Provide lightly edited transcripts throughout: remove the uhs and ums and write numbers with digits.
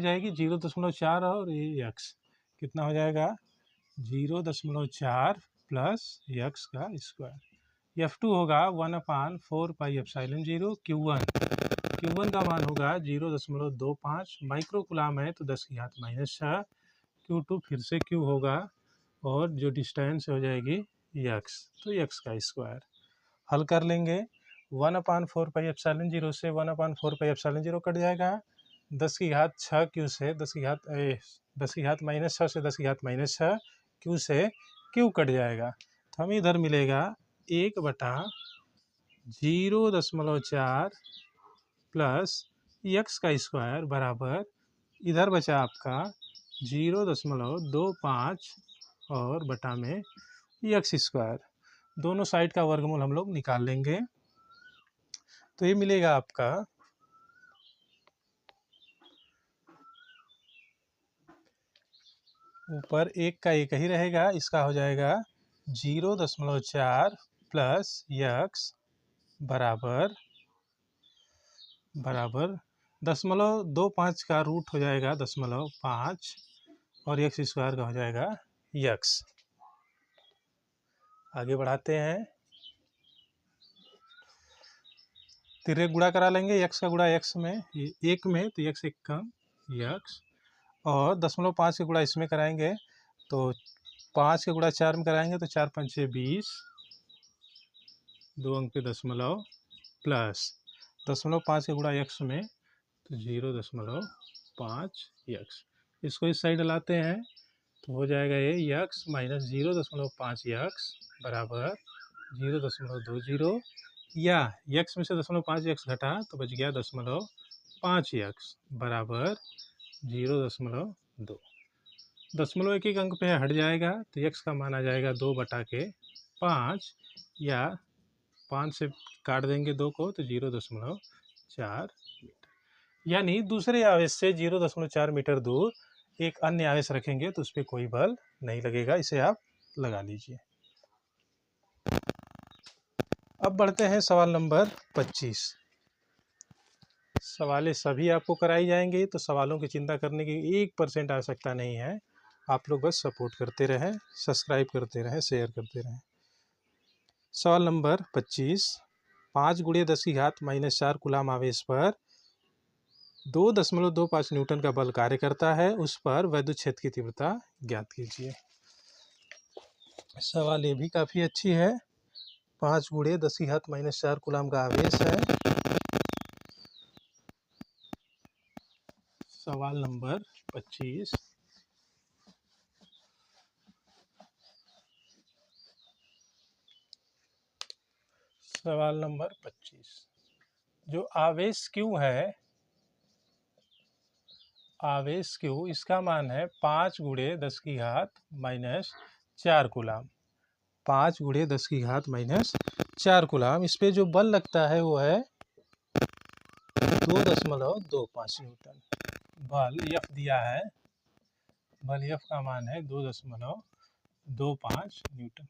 हो जाएगी 0.4 और ये x कितना हो जाएगा 0.4 प्लस x का स्क्वायर। F2 होगा 1/4 पाई एप्सिलॉन 0 Q1 का मान होगा 0.25 माइक्रो कूलाम है तो 10 की घात -6। Q2 फिर से Q होगा और जो डिस्टेंस हो जाएगी x, तो x का स्क्वायर। हल कर लेंगे 1/4πε0 से 1/4πε0 कट जाएगा। 10 की घात 6 क्यू से 10 की घात -6 से 10 की घात -6 क्यू से क्यू कट जाएगा। तो हमें इधर मिलेगा 1/0.4 प्लस x का स्क्वायर बराबर इधर बचा आपका 0.25 और बटा में x स्क्वायर। दोनों साइड का वर्गमूल हम लोग निकाल लेंगे। तो ये मिलेगा आपका ऊपर एक का एक ही रहेगा, इसका हो जाएगा 0.4 प्लस x बराबर 0.25 का रूट हो जाएगा 0.5 और x स्क्वायर का हो जाएगा x। आगे बढ़ाते हैं, तिर्यक गुणा करा लेंगे। x का गुणा x में एक में तो x एक कम x और 0.5 के गुणा इसमें कराएंगे तो 5 के गुणा 4 में कराएंगे तो 4 5 6 20, 2 अंक पे दशमलव प्लस 0.5 के गुणा x में तो 0.5 x। इसको इस साइड लाते हैं तो हो जाएगा ये x माइनस 0.5 x बराबर 0.20 या x में से 0.5 x घटा तो बच गया 0.5 x बराबर 0.2। दशमलव एक एक अंक पे हट जाएगा तो x का मान आ जाएगा 2/5 या 5 से काट देंगे 2 को तो 0.4 मीटर। यानी दूसरे आवेश से 0.4 मीटर दूर एक अन्य आवेश रखेंगे तो उस पर कोई बल नहीं लगेगा। इसे आप लगा लीजिए। अब बढ़ते हैं सवाल नंबर 25। सवालें सभी आपको कराई जाएंगी तो सवालों की चिंता करने की 1% आवश्यकता नहीं है। आप लोग बस सपोर्ट करते रहें, सब्सक्राइब करते रहें, शेयर करते रहें। सवाल नंबर 25, 5 × 10 की घात -4 कूलाम आवेश पर 2.25 न्यूटन का बल कार्य करता है, उस पर वैद्युत क्षेत्र की तीव्रता ज्ञात कीजिए। सवाल ये भी काफ़ी अच्छी है। 5 × 10 की घात -4 कूलाम का आवेश है। सवाल नंबर 25, सवाल नंबर 25, जो आवेश Q है, आवेश Q इसका मान है 5 × 10 की घात -4 कूलाम। 5 × 10 की घात -4 कूलाम। इस पे जो बल लगता है वो है 2.25 न्यूटन। बल F दिया है, बल F का मान है 2.25 न्यूटन।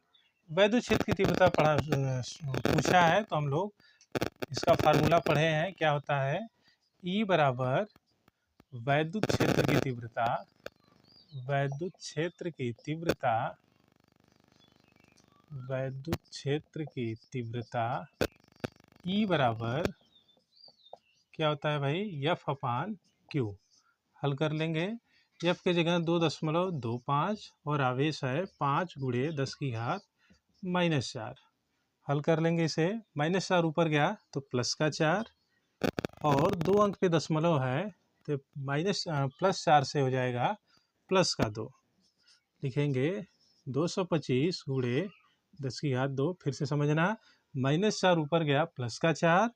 वैद्युत क्षेत्र की तीव्रता पूछा है तो हम लोग इसका फार्मूला पढ़े हैं। क्या होता है? E बराबर वैद्युत क्षेत्र की तीव्रता, वैद्युत क्षेत्र की तीव्रता, वैद्युत क्षेत्र की तीव्रता E बराबर क्या होता है भाई? F/Q। हल कर लेंगे। F के जगह 2.25 और आवेश है 5 × 10 की घात -4। हल कर लेंगे इसे। -4 ऊपर गया तो प्लस का 4 और 2 अंक पे दशमलव है तो +4 से हो जाएगा प्लस का 2। लिखेंगे 225 × 10 की घात 2। फिर से समझना, -4 ऊपर गया प्लस का 4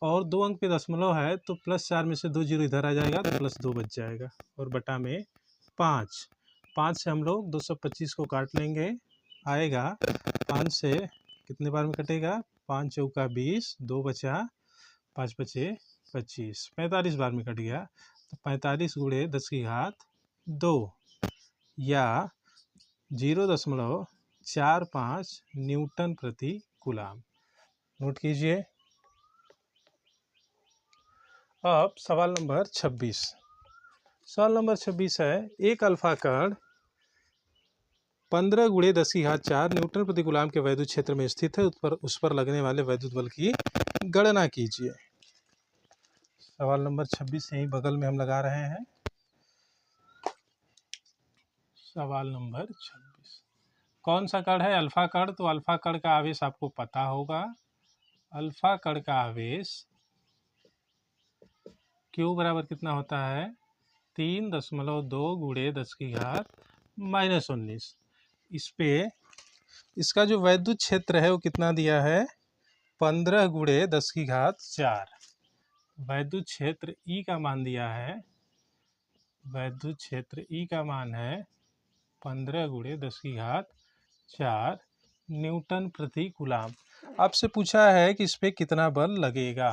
और 2 अंक पे दशमलव है तो +4 में से 2 जीरो इधर आ जाएगा तो +2 बच जाएगा और बटा में 5। 5 से हम लोग 225 को काट लेंगे, आएगा 5 से कितने बार में कटेगा? 5 चौका 20, 2 बचा, 5 बचे 25, 45 बार में कट गया। तो 45 × 10 की घात 2 या 0.45 न्यूटन प्रति कूलाम। नोट कीजिए। अब सवाल नंबर 26। सवाल नंबर 26 है, एक अल्फा कण 15 × 10 की घात 4 न्यूटन प्रति कूलाम के वैद्युत क्षेत्र में स्थित है, उस पर लगने वाले वैद्युत बल की गणना कीजिए। सवाल नंबर 26 यहीं बगल में हम लगा रहे हैं। सवाल नंबर 26, कौन सा कण है? अल्फा कण। तो अल्फा कण का आवेश आपको पता होगा, अल्फा कण का आवेश Q बराबर कितना होता है 3.2 गुणे 10 की घात -19। इस पे इसका जो वैद्युत क्षेत्र है वो कितना दिया है 15 गुणे 10 की घात 4। वैद्युत क्षेत्र E का मान दिया है, वैद्युत क्षेत्र E का मान है 15 गुणे 10 की घात 4 न्यूटन प्रति कूलाम। आपसे पूछा है कि इस पे कितना बल लगेगा,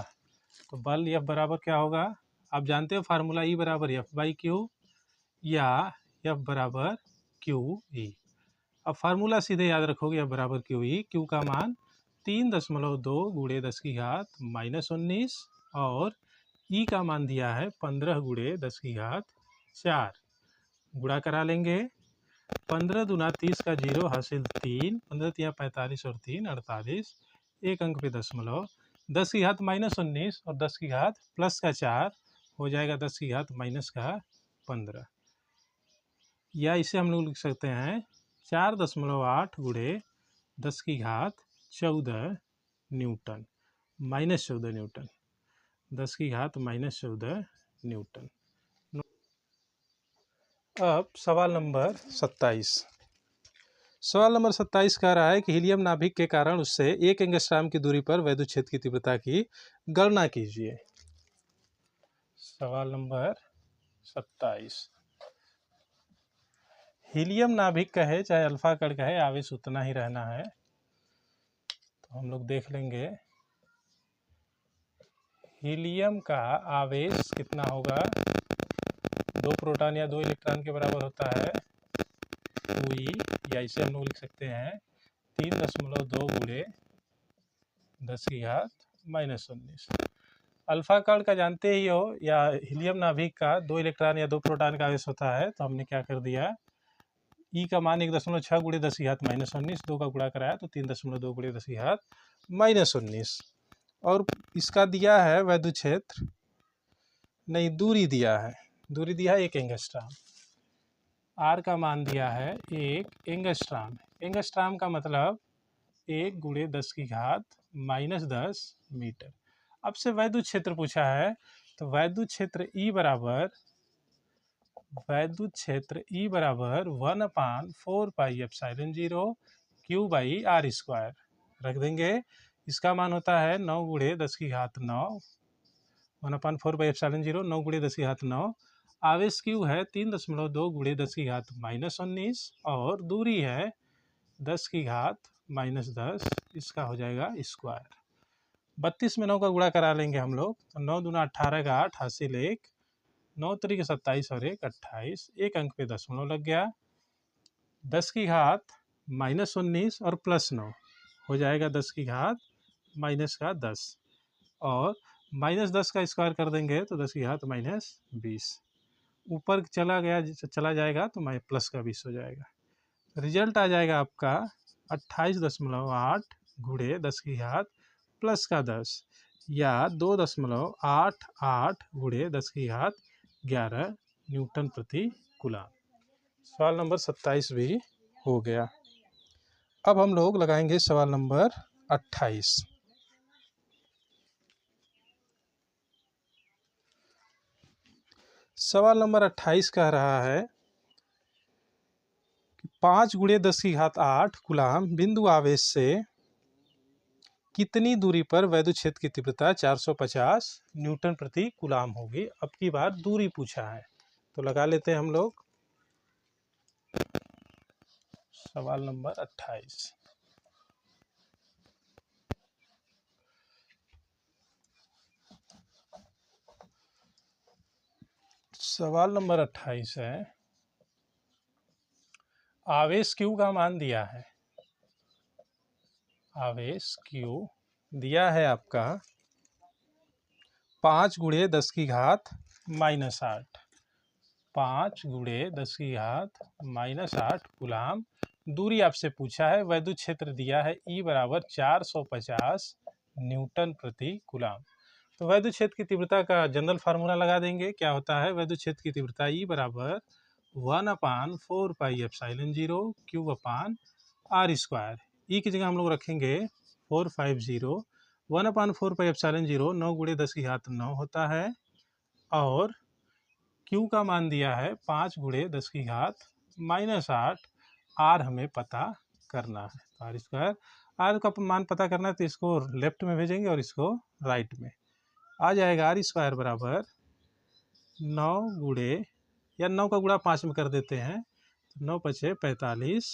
तो बल F बराबर क्या होगा, आप जानते हो फार्मूला E बराबर F/Q या F बराबर QE। अब फार्मूला सीधे याद रखोगे, F बराबर QE। Q का मान 3.2 गुणे 10 की घात -19 और E का मान दिया है 15 गुणे 10 की घात 4। गुणा करा लेंगे, 15 दूना 30 का 0 हासिल 3, 15 तिया 45 और 3 48, एक अंक पे दशमलव, 10 की घात -19 और 10 की घात प्लस का 4 हो जाएगा 10 की घात माइनस का 15। या इसे हम लोग लिख सकते हैं 4.8 गुणे 10 की घात 14 न्यूटन, -14 न्यूटन, 10 की घात -14 न्यूटन। अब सवाल नंबर 27। सवाल नंबर 27 कह रहा है कि हीलियम नाभिक के कारण उससे 1 एंगस्ट्रॉम की दूरी पर वैद्युत क्षेत्र की तीव्रता की गणना कीजिए। सवाल नंबर 27। हीलियम नाभिक का है चाहे अल्फा कण का है, आवेश उतना ही रहना है। तो हम लोग देख लेंगे हीलियम का आवेश कितना होगा, 2 प्रोटॉन या 2 इलेक्ट्रॉन के बराबर होता है 2e, या इसे हम लोग लिख सकते हैं 3.2 गुणे 10 की घात -19। अल्फा कण का जानते ही हो, या हीलियम नाभिक का 2 इलेक्ट्रॉन या 2 प्रोटॉन का आवेश होता है। तो हमने क्या कर दिया, ई का मान 1.6 गुणे 10 की घात -19, 2 का गुणा कराया तो 3.2 गुणे 10 की घात -19। और इसका दिया है वैद्युत क्षेत्र, नहीं दूरी दिया है, दूरी दिया है 1 एंगस्ट्रॉम। आर का मान दिया है 1 एंगस्ट्रॉम। एंगस्ट्रॉम का मतलब 1 गुणे 10 की घात -10 मीटर। अब से वैद्युत क्षेत्र पूछा है, तो वैद्युत क्षेत्र E बराबर 1/4 पाई एप्सिलॉन 0 Q/r² रख देंगे। इसका मान होता है 9 गुणे 10 की घात 9, 1/4 पाई एप्सिलॉन 0 9 गुणे 10 की घात 9। आवेश Q है 3.2 गुणे 10 की घात -19 और दूरी है 10 की घात -10, इसका हो जाएगा स्क्वायर। 32 में 9 का गुणा करा लेंगे हम लोग, तो 9 दूना 18 का 8 हासिल 1, 9 तरीके 27 और 1 28, एक अंक पे दशमलव लग गया। 10 की घात -19 और +9 हो जाएगा 10 की घात -10, और -10 का स्क्वायर कर देंगे तो 10 की घात -20। ऊपर चला गया, चला जाएगा तो प्लस का 20 हो जाएगा। रिजल्ट आ जाएगा आपका 28.8 गुणे 10 की घात प्लस का 10, या 2.88 गुणे 10 की घात 11 न्यूटन प्रति कूलाम। सवाल नंबर 27 भी हो गया। अब हम लोग लगाएंगे सवाल नंबर 28। सवाल नंबर 28 कह रहा है कि 5 गुणे 10 की घात 8 कूलाम बिंदु आवेश से कितनी दूरी पर वैद्युत क्षेत्र की तीव्रता 450 न्यूटन प्रति कूलाम होगी। अब की बार दूरी पूछा है, तो लगा लेते हैं हम लोग सवाल नंबर 28। सवाल नंबर 28 है, आवेश Q का मान दिया है, आवेश Q दिया है आपका 5 गुणे 10 की घात -8, 5 गुणे 10 की घात -8 कूलाम। दूरी आपसे पूछा है, वैद्युत क्षेत्र दिया है E बराबर 450 न्यूटन प्रति कूलाम। तो वैद्युत क्षेत्र की तीव्रता का जनरल फार्मूला लगा देंगे। क्या होता है, वैद्युत क्षेत्र की तीव्रता E बराबर 1/4 पाई एप्सिलॉन 0 Q/r²। E की जगह हम लोग रखेंगे 450 1/4 पाई एप्सिलॉन 0 9 गुणे 10 की घात 9 होता है और Q का मान दिया है 5 गुणे 10 की घात -8। R हमें पता करना है। तो R स्क्वायर, R का मान पता करना है तो इसको लेफ्ट में भेजेंगे और इसको राइट में। आ जाएगा R स्क्वायर बराबर 9 गुणे, या 9 का गुणा 5 में कर देते हैं, 9 पचे 45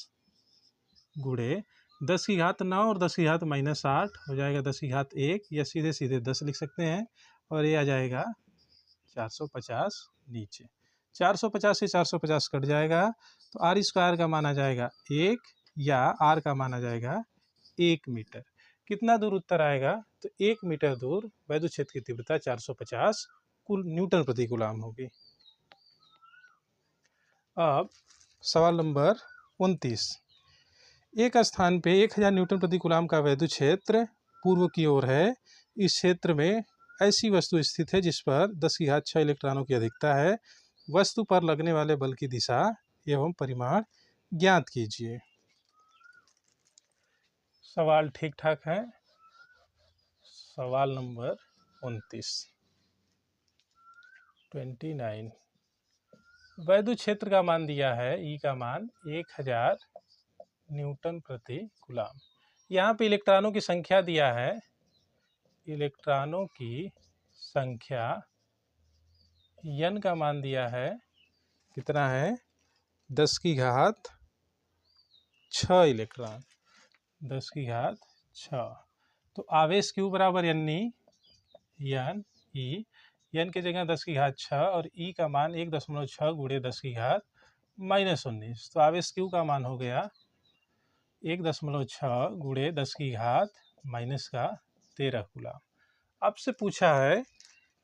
गुणे 10 की घात 9 और 10 की घात -8 हो जाएगा 10 की घात 1, या सीधे सीधे 10 लिख सकते हैं और ये आ जाएगा 450 नीचे। 450 से 450 कट जाएगा तो R स्क्वायर का मान आ जाएगा 1, या R का मान आ जाएगा 1 मीटर। कितना दूर उत्तर आएगा? तो 1 मीटर दूर वैद्युत क्षेत्र की तीव्रता 450 कुल न्यूटन प्रति कूलाम होगी। अब सवाल नंबर 29। एक स्थान पे 1000 न्यूटन प्रति कूलाम का वैद्युत क्षेत्र पूर्व की ओर है। इस क्षेत्र में ऐसी वस्तु स्थित है जिस पर 10 की घात 6 इलेक्ट्रॉनों की अधिकता है। वस्तु पर लगने वाले बल की दिशा एवं परिमाण ज्ञात कीजिए। सवाल ठीक ठाक है। सवाल नंबर 29 वैद्युत क्षेत्र का मान दिया है, ई का मान 1000 न्यूटन प्रति कूलाम। यहाँ पे इलेक्ट्रॉनों की संख्या दिया है, इलेक्ट्रॉनों की संख्या n का मान दिया है, कितना है? 10 की घात 6 इलेक्ट्रॉन, 10 की घात 6। तो आवेश Q बराबर n ई, n की जगह 10 की घात 6 और ई का मान 1.6 गुणे 10 की घात -19। तो आवेश Q का मान हो गया 1.6 गुणे 10 की घात -13 कूलाम। आपसे पूछा है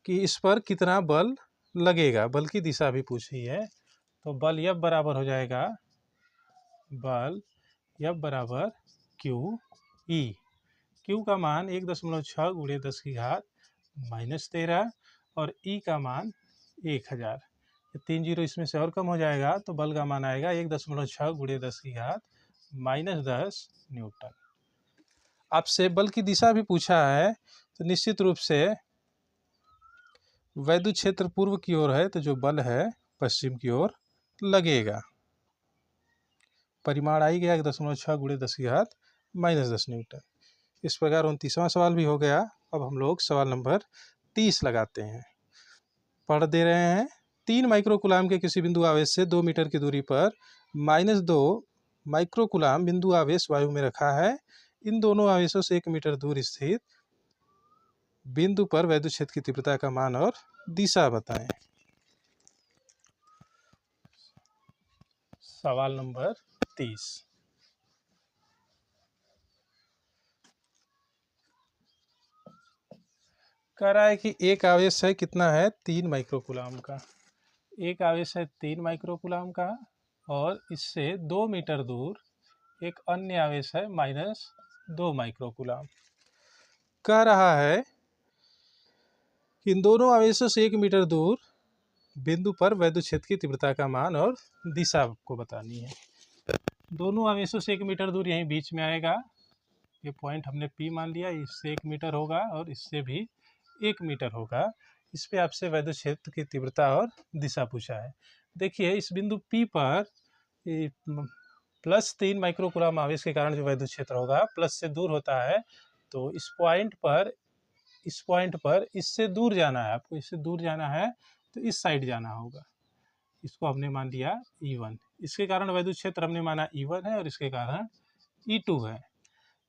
कि इस पर कितना बल लगेगा, बल की दिशा भी पूछी है। तो बल F बराबर हो जाएगा, बल F बराबर Q E। Q का मान 1.6 गुणे 10 की घात -13 और E का मान 1000। 3 जीरो इसमें से और कम हो जाएगा तो बल का मान आएगा 1.6 गुणे 10 की घात -10 न्यूटन। आपसे बल की दिशा भी पूछा है तो निश्चित रूप से वैद्युत क्षेत्र पूर्व की ओर है तो जो बल है पश्चिम की ओर लगेगा। परिमाण आई गया 1.6 गुणे 10 की घात -10 न्यूटन। इस प्रकार 29वां सवाल भी हो गया। अब हम लोग सवाल नंबर 30 लगाते हैं। पढ़ दे रहे हैं। 3 माइक्रोकूलाम के किसी बिंदु आवेश से 2 मीटर की दूरी पर -2 माइक्रोकूलाम बिंदु आवेश वायु में रखा है। इन दोनों आवेशों से 1 मीटर दूर स्थित बिंदु पर वैद्युत क्षेत्र की तीव्रता का मान और दिशा बताएं। सवाल नंबर 30। कह रहा है कि एक आवेश है, कितना है? 3 माइक्रोकूलाम का। एक आवेश है 3 माइक्रोकूलाम का और इससे 2 मीटर दूर एक अन्य आवेश है -2 माइक्रोकूलाम। कह रहा है इन दोनों आवेशों से 1 मीटर दूर बिंदु पर वैद्युत क्षेत्र की तीव्रता का मान और दिशा को बतानी है। दोनों आवेशों से 1 मीटर दूर यहीं बीच में आएगा। ये पॉइंट हमने P मान लिया, इससे 1 मीटर होगा और इससे भी 1 मीटर होगा। इस पे आपसे वैद्युत क्षेत्र की तीव्रता और दिशा पूछा है। देखिए इस बिंदु P पर +3 माइक्रोकूलाम आवेश के कारण जो वैद्युत क्षेत्र होगा प्लस से दूर होता है। तो इस पॉइंट पर इससे दूर जाना है, आपको इससे दूर जाना है तो इस साइड जाना होगा। इसको हमने मान लिया E1। इसके कारण वैद्युत क्षेत्र हमने माना E1 है और इसके कारण E2 है।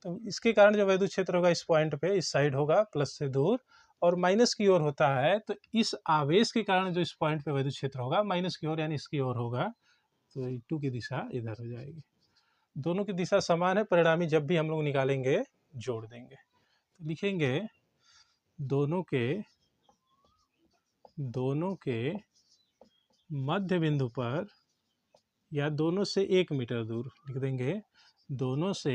तो इसके कारण जो वैद्युत क्षेत्र होगा इस पॉइंट पे इस साइड होगा प्लस से दूर और माइनस की ओर होता है। तो इस आवेश के कारण जो इस पॉइंट पे वैद्युत क्षेत्र होगा माइनस की ओर यानी इसकी ओर होगा। तो E2 की दिशा इधर हो जाएगी। दोनों की दिशा समान है, परिणामी जब भी हम लोग निकालेंगे जोड़ देंगे। तो लिखेंगे दोनों के मध्य बिंदु पर या दोनों से 1 मीटर दूर लिख देंगे। दोनों से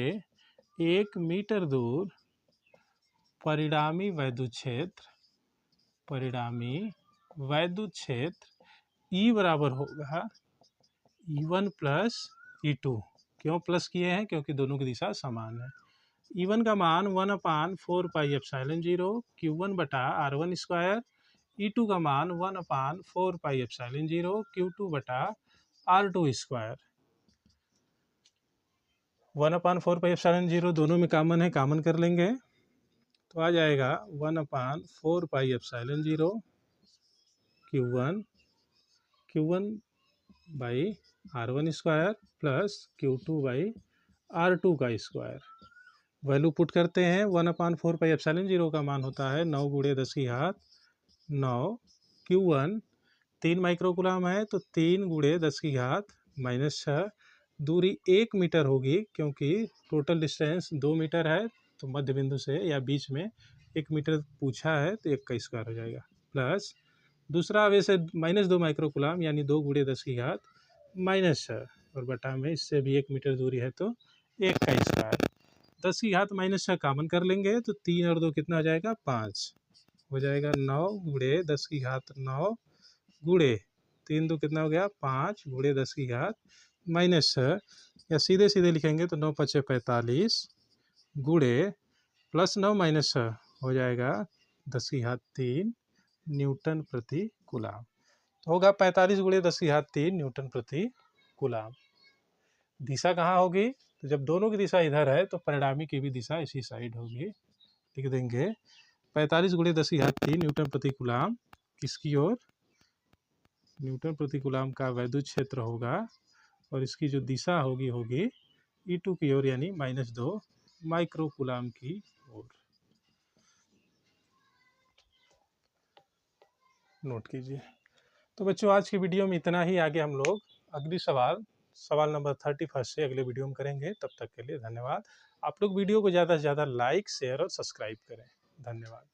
1 मीटर दूर परिणामी वैद्युत क्षेत्र E बराबर होगा E1 + E2। क्यों प्लस किए हैं? क्योंकि दोनों की दिशा समान है। E1 का मान 1/4πε0 Q1 बटा R1 स्क्वायर, E2 का मान 1/4πε0 Q2 बटा R2 स्क्वायर। 1/4πε0 दोनों में कॉमन है, कॉमन कर लेंगे तो आ जाएगा 1/4πε0 Q1 by R1 square plus Q2/R2 का स्क्वायर। वैल्यू पुट करते हैं। 1/4πε0 का मान होता है 9 × 10⁻9। Q1 3 माइक्रोकुलाम है तो 3 × 10⁻⁻6। दूरी 1 मीटर होगी क्योंकि टोटल डिस्टेंस 2 मीटर है, तो मध्य बिंदु से या बीच में 1 मीटर पूछा है तो 1 का स्क्वायर हो जाएगा। प्लस दूसरा आवेश है -2 माइक्रोकुलाम यानी 2 × 10⁻⁻6 और बटा में इससे भी 1 मीटर दूरी है तो 1 का स्क्वायर। 10⁻⁻6 कॉमन कर लेंगे तो 3 और 2 कितना हो जाएगा 5 हो जाएगा। 9 × 10⁻9 गुणे 3 2 कितना हो गया 5 × 10⁻⁻6 या सीधे सीधे लिखेंगे तो 9 × 5 = 45 गुणे +9 - हो जाएगा 10⁻³ न्यूटन प्रति कूलाम। तो होगा 45 × 10⁻³ न्यूटन प्रति कूलाम। दिशा कहाँ होगी? तो जब दोनों की दिशा इधर है तो परिणामी की भी दिशा इसी साइड होगी। लिख देंगे 45 × 10⁻³ न्यूटन प्रति कूलाम किसकी ओर? न्यूटन प्रति कूलाम का वैद्युत क्षेत्र होगा और इसकी जो दिशा होगी E2 की ओर यानी -2 माइक्रो कूलाम की ओर। नोट कीजिए। तो बच्चों आज की वीडियो में इतना ही। आगे हम लोग अगली सवाल नंबर 31 से अगले वीडियो में करेंगे। तब तक के लिए धन्यवाद। आप लोग वीडियो को ज़्यादा से ज़्यादा लाइक, शेयर और सब्सक्राइब करें। धन्यवाद।